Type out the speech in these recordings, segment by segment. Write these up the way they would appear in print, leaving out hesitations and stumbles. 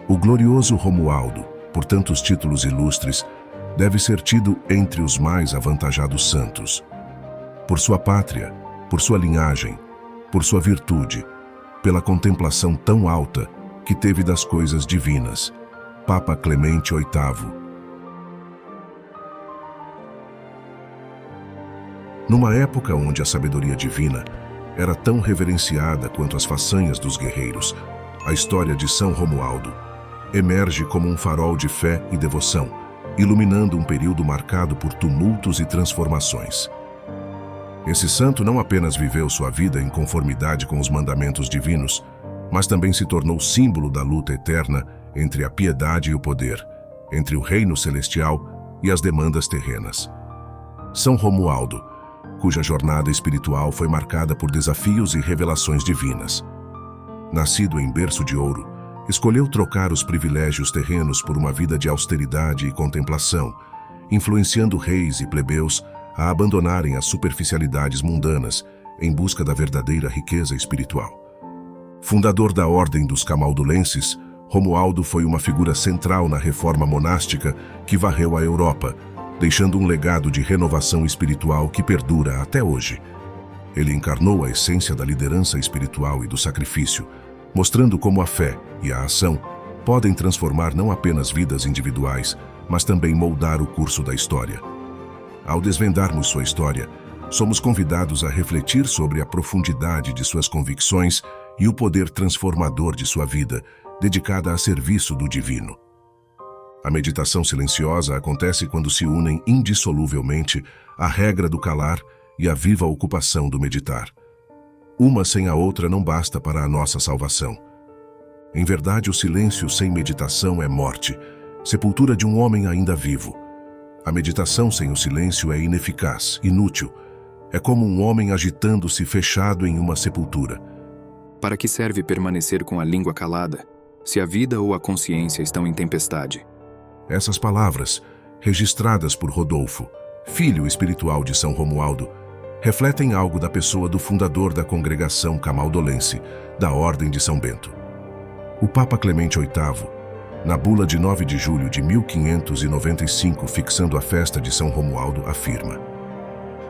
O glorioso Romualdo, por tantos títulos ilustres, deve ser tido entre os mais avantajados santos. Por sua pátria, por sua linhagem, por sua virtude, pela contemplação tão alta que teve das coisas divinas. Papa Clemente VIII. Numa época onde a sabedoria divina era tão reverenciada quanto as façanhas dos guerreiros, a história de São Romualdo emerge como um farol de fé e devoção, iluminando um período marcado por tumultos e transformações. Esse santo não apenas viveu sua vida em conformidade com os mandamentos divinos, mas também se tornou símbolo da luta eterna entre a piedade e o poder, entre o reino celestial e as demandas terrenas. São Romualdo, cuja jornada espiritual foi marcada por desafios e revelações divinas. Nascido em berço de ouro, escolheu trocar os privilégios terrenos por uma vida de austeridade e contemplação, influenciando reis e plebeus a abandonarem as superficialidades mundanas em busca da verdadeira riqueza espiritual. Fundador da Ordem dos Camaldulenses, Romualdo foi uma figura central na reforma monástica que varreu a Europa, deixando um legado de renovação espiritual que perdura até hoje. Ele encarnou a essência da liderança espiritual e do sacrifício, mostrando como a fé e a ação podem transformar não apenas vidas individuais, mas também moldar o curso da história. Ao desvendarmos sua história, somos convidados a refletir sobre a profundidade de suas convicções e o poder transformador de sua vida, dedicada a serviço do divino. A meditação silenciosa acontece quando se unem indissoluvelmente a regra do calar e a viva ocupação do meditar. Uma sem a outra não basta para a nossa salvação. Em verdade, o silêncio sem meditação é morte, sepultura de um homem ainda vivo. A meditação sem o silêncio é ineficaz, inútil. É como um homem agitando-se fechado em uma sepultura. Para que serve permanecer com a língua calada, se a vida ou a consciência estão em tempestade? Essas palavras, registradas por Rodolfo, filho espiritual de São Romualdo, refletem algo da pessoa do fundador da congregação camaldolense, da Ordem de São Bento. O Papa Clemente VIII, na bula de 9 de julho de 1595, fixando a festa de São Romualdo, afirma: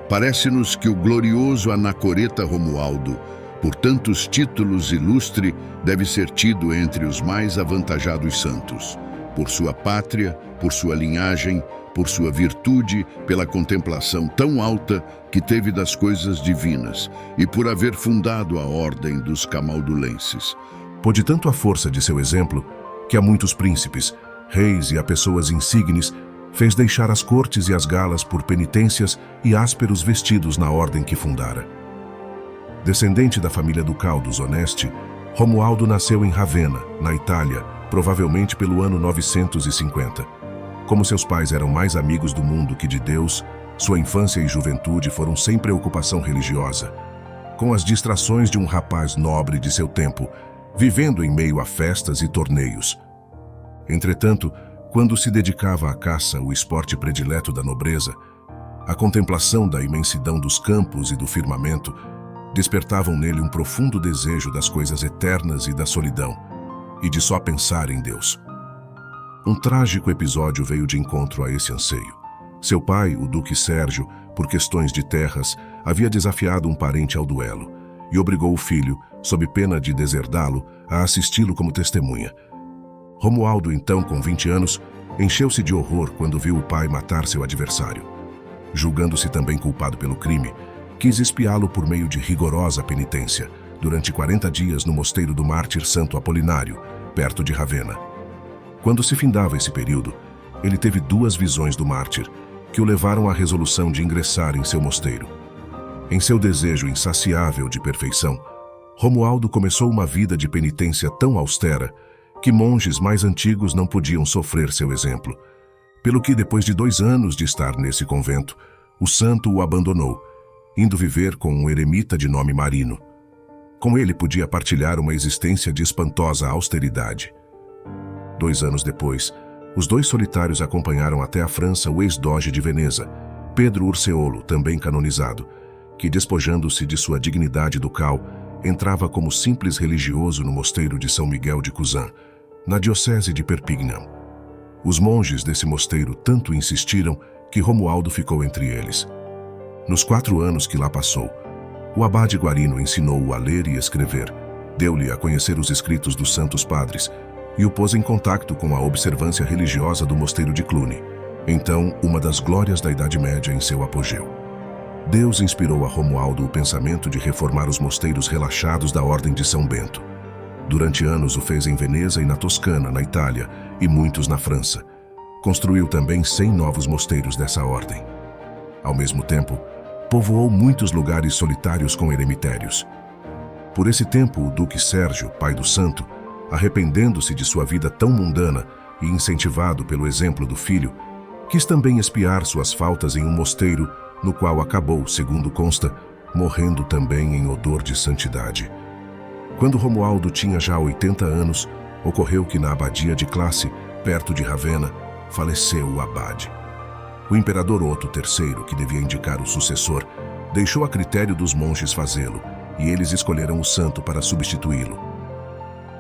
Parece-nos que o glorioso anacoreta Romualdo, por tantos títulos ilustre, deve ser tido entre os mais avantajados santos, por sua pátria, por sua linhagem, por sua virtude, pela contemplação tão alta que teve das coisas divinas e por haver fundado a Ordem dos Camaldulenses. Pôde tanto a força de seu exemplo que a muitos príncipes, reis e a pessoas insignes fez deixar as cortes e as galas por penitências e ásperos vestidos na ordem que fundara. Descendente da família ducal dos Onesti, Romualdo nasceu em Ravenna, na Itália, provavelmente pelo ano 950. Como seus pais eram mais amigos do mundo que de Deus, sua infância e juventude foram sem preocupação religiosa, com as distrações de um rapaz nobre de seu tempo, vivendo em meio a festas e torneios. Entretanto, quando se dedicava à caça, o esporte predileto da nobreza, a contemplação da imensidão dos campos e do firmamento despertavam nele um profundo desejo das coisas eternas e da solidão, e de só pensar em Deus. Um trágico episódio veio de encontro a esse anseio. Seu pai, o Duque Sérgio, por questões de terras, havia desafiado um parente ao duelo e obrigou o filho, sob pena de deserdá-lo, a assisti-lo como testemunha. Romualdo, então com 20 anos, encheu-se de horror quando viu o pai matar seu adversário. Julgando-se também culpado pelo crime, quis expiá-lo por meio de rigorosa penitência, durante 40 dias no mosteiro do mártir Santo Apolinário, perto de Ravenna. Quando se findava esse período, ele teve 2 visões do mártir, que o levaram à resolução de ingressar em seu mosteiro. Em seu desejo insaciável de perfeição, Romualdo começou uma vida de penitência tão austera que monges mais antigos não podiam sofrer seu exemplo, pelo que, depois de 2 anos de estar nesse convento, o santo o abandonou, indo viver com um eremita de nome Marino. Com ele podia partilhar uma existência de espantosa austeridade. 2 anos depois, os 2 solitários acompanharam até a França o ex-doge de Veneza, Pedro Urseolo, também canonizado, que, despojando-se de sua dignidade ducal, entrava como simples religioso no mosteiro de São Miguel de Cousin, na diocese de Perpignan. Os monges desse mosteiro tanto insistiram que Romualdo ficou entre eles. Nos 4 anos que lá passou, o abade Guarino ensinou-o a ler e escrever, deu-lhe a conhecer os escritos dos santos padres e o pôs em contacto com a observância religiosa do mosteiro de Cluny, então uma das glórias da Idade Média em seu apogeu. Deus inspirou a Romualdo o pensamento de reformar os mosteiros relaxados da Ordem de São Bento. Durante anos o fez em Veneza e na Toscana, na Itália, e muitos na França. Construiu também 100 novos mosteiros dessa ordem. Ao mesmo tempo, povoou muitos lugares solitários com eremitérios. Por esse tempo, o duque Sérgio, pai do santo, arrependendo-se de sua vida tão mundana e incentivado pelo exemplo do filho, quis também expiar suas faltas em um mosteiro, no qual acabou, segundo consta, morrendo também em odor de santidade. Quando Romualdo tinha já 80 anos, ocorreu que na abadia de Classe, perto de Ravenna, faleceu o abade. O imperador Otto III, que devia indicar o sucessor, deixou a critério dos monges fazê-lo, e eles escolheram o santo para substituí-lo.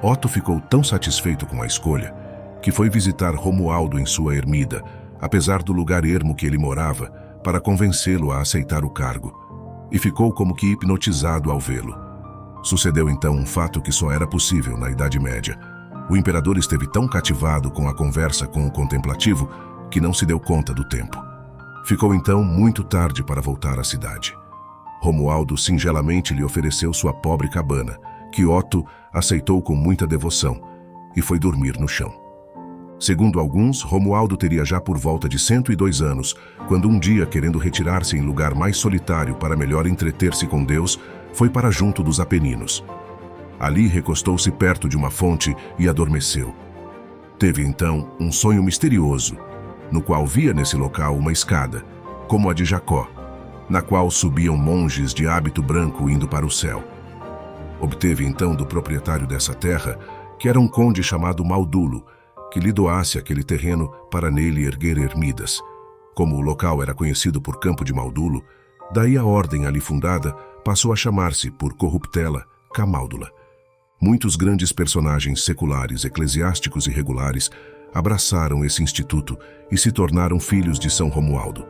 Otto ficou tão satisfeito com a escolha que foi visitar Romualdo em sua ermida, apesar do lugar ermo que ele morava, para convencê-lo a aceitar o cargo, e ficou como que hipnotizado ao vê-lo. Sucedeu então um fato que só era possível na Idade Média. O imperador esteve tão cativado com a conversa com o contemplativo que não se deu conta do tempo. Ficou então muito tarde para voltar à cidade. Romualdo singelamente lhe ofereceu sua pobre cabana, que Otto aceitou com muita devoção, e foi dormir no chão. Segundo alguns, Romualdo teria já por volta de 102 anos, quando um dia, querendo retirar-se em lugar mais solitário para melhor entreter-se com Deus, foi para junto dos Apeninos. Ali recostou-se perto de uma fonte e adormeceu. Teve então um sonho misterioso, no qual via nesse local uma escada, como a de Jacó, na qual subiam monges de hábito branco indo para o céu. Obteve então do proprietário dessa terra, que era um conde chamado Maldulo, que lhe doasse aquele terreno para nele erguer ermidas. Como o local era conhecido por Campo de Maldulo, daí a ordem ali fundada passou a chamar-se, por corruptela, Camáldula. Muitos grandes personagens seculares, eclesiásticos e regulares abraçaram esse instituto e se tornaram filhos de São Romualdo.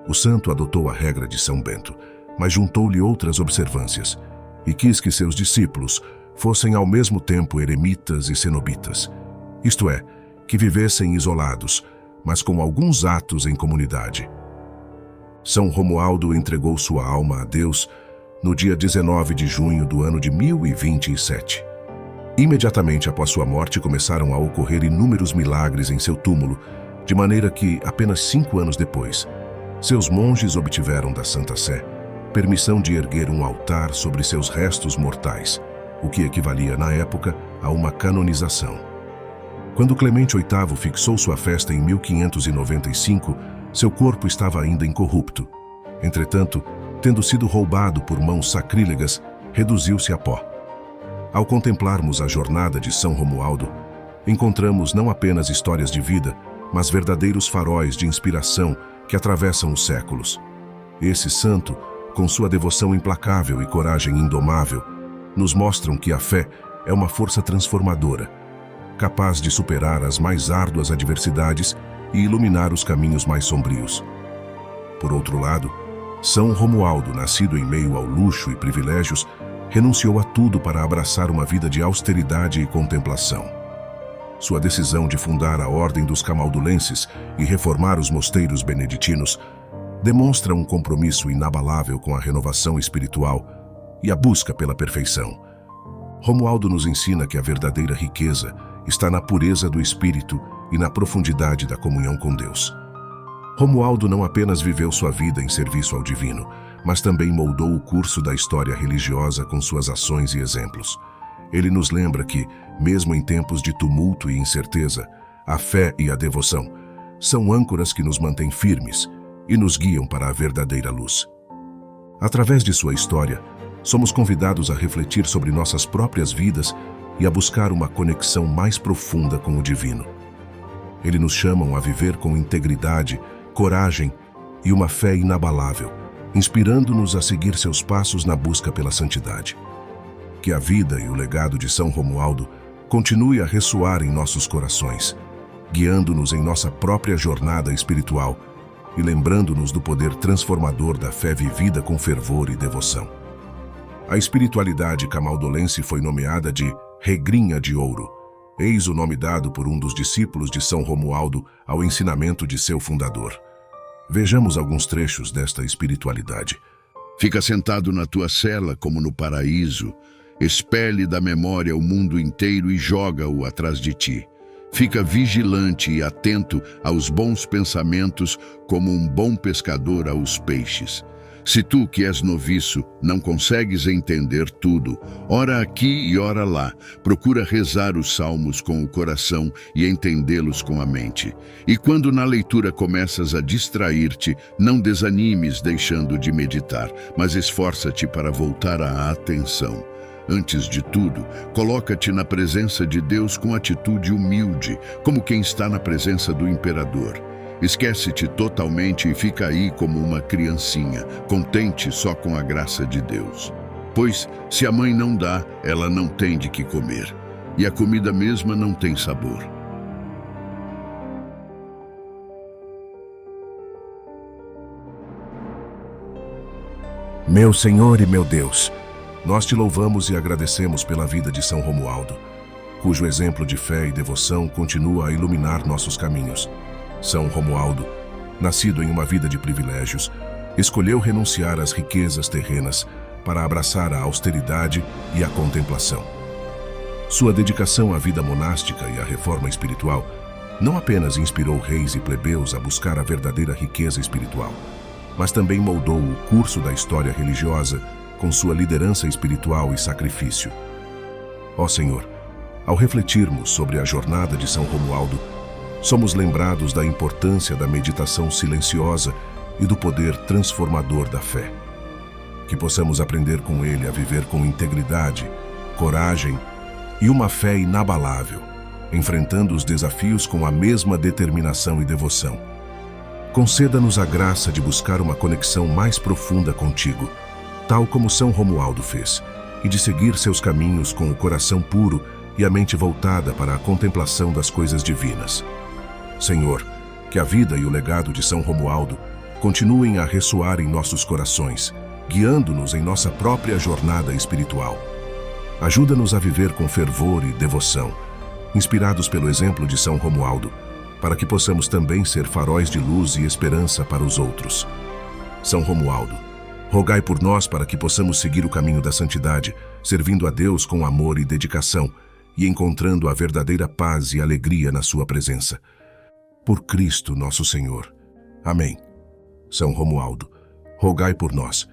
O santo adotou a regra de São Bento, mas juntou-lhe outras observâncias e quis que seus discípulos fossem ao mesmo tempo eremitas e cenobitas, isto é, que vivessem isolados, mas com alguns atos em comunidade. São Romualdo entregou sua alma a Deus no dia 19 de junho do ano de 1027. Imediatamente após sua morte começaram a ocorrer inúmeros milagres em seu túmulo, de maneira que, apenas 5 anos depois, seus monges obtiveram da Santa Sé permissão de erguer um altar sobre seus restos mortais, o que equivalia, na época, a uma canonização. Quando Clemente VIII fixou sua festa em 1595, seu corpo estava ainda incorrupto. Entretanto, tendo sido roubado por mãos sacrílegas, reduziu-se a pó. Ao contemplarmos a jornada de São Romualdo, encontramos não apenas histórias de vida, mas verdadeiros faróis de inspiração que atravessam os séculos. Esse santo, com sua devoção implacável e coragem indomável, nos mostram que a fé é uma força transformadora, capaz de superar as mais árduas adversidades e iluminar os caminhos mais sombrios. Por outro lado, São Romualdo, nascido em meio ao luxo e privilégios, renunciou a tudo para abraçar uma vida de austeridade e contemplação. Sua decisão de fundar a Ordem dos Camaldulenses e reformar os mosteiros beneditinos demonstra um compromisso inabalável com a renovação espiritual e a busca pela perfeição. Romualdo nos ensina que a verdadeira riqueza está na pureza do espírito e na profundidade da comunhão com Deus. Romualdo não apenas viveu sua vida em serviço ao divino, mas também moldou o curso da história religiosa com suas ações e exemplos. Ele nos lembra que, mesmo em tempos de tumulto e incerteza, a fé e a devoção são âncoras que nos mantêm firmes e nos guiam para a verdadeira luz. Através de sua história, somos convidados a refletir sobre nossas próprias vidas e a buscar uma conexão mais profunda com o divino. Ele nos chama a viver com integridade, coragem e uma fé inabalável, inspirando-nos a seguir seus passos na busca pela santidade. Que a vida e o legado de São Romualdo continue a ressoar em nossos corações, guiando-nos em nossa própria jornada espiritual e lembrando-nos do poder transformador da fé vivida com fervor e devoção. A espiritualidade camaldolense foi nomeada de regrinha de ouro. Eis o nome dado por um dos discípulos de São Romualdo ao ensinamento de seu fundador. Vejamos alguns trechos desta espiritualidade. Fica sentado na tua cela como no paraíso, expele da memória o mundo inteiro e joga-o atrás de ti. Fica vigilante e atento aos bons pensamentos como um bom pescador aos peixes. Se tu, que és noviço, não consegues entender tudo, ora aqui e ora lá, procura rezar os salmos com o coração e entendê-los com a mente. E quando na leitura começas a distrair-te, não desanimes deixando de meditar, mas esforça-te para voltar a atenção. Antes de tudo, coloca-te na presença de Deus com atitude humilde, como quem está na presença do imperador. Esquece-te totalmente e fica aí como uma criancinha, contente só com a graça de Deus. Pois, se a mãe não dá, ela não tem de que comer, e a comida mesma não tem sabor. Meu Senhor e meu Deus, nós te louvamos e agradecemos pela vida de São Romualdo, cujo exemplo de fé e devoção continua a iluminar nossos caminhos. São Romualdo, nascido em uma vida de privilégios, escolheu renunciar às riquezas terrenas para abraçar a austeridade e a contemplação. Sua dedicação à vida monástica e à reforma espiritual não apenas inspirou reis e plebeus a buscar a verdadeira riqueza espiritual, mas também moldou o curso da história religiosa com sua liderança espiritual e sacrifício. Ó Senhor, ao refletirmos sobre a jornada de São Romualdo, somos lembrados da importância da meditação silenciosa e do poder transformador da fé. Que possamos aprender com ele a viver com integridade, coragem e uma fé inabalável, enfrentando os desafios com a mesma determinação e devoção. Conceda-nos a graça de buscar uma conexão mais profunda contigo, tal como São Romualdo fez, e de seguir seus caminhos com o coração puro e a mente voltada para a contemplação das coisas divinas. Senhor, que a vida e o legado de São Romualdo continuem a ressoar em nossos corações, guiando-nos em nossa própria jornada espiritual. Ajuda-nos a viver com fervor e devoção, inspirados pelo exemplo de São Romualdo, para que possamos também ser faróis de luz e esperança para os outros. São Romualdo, rogai por nós para que possamos seguir o caminho da santidade, servindo a Deus com amor e dedicação e encontrando a verdadeira paz e alegria na sua presença. Por Cristo nosso Senhor. Amém. São Romualdo, rogai por nós.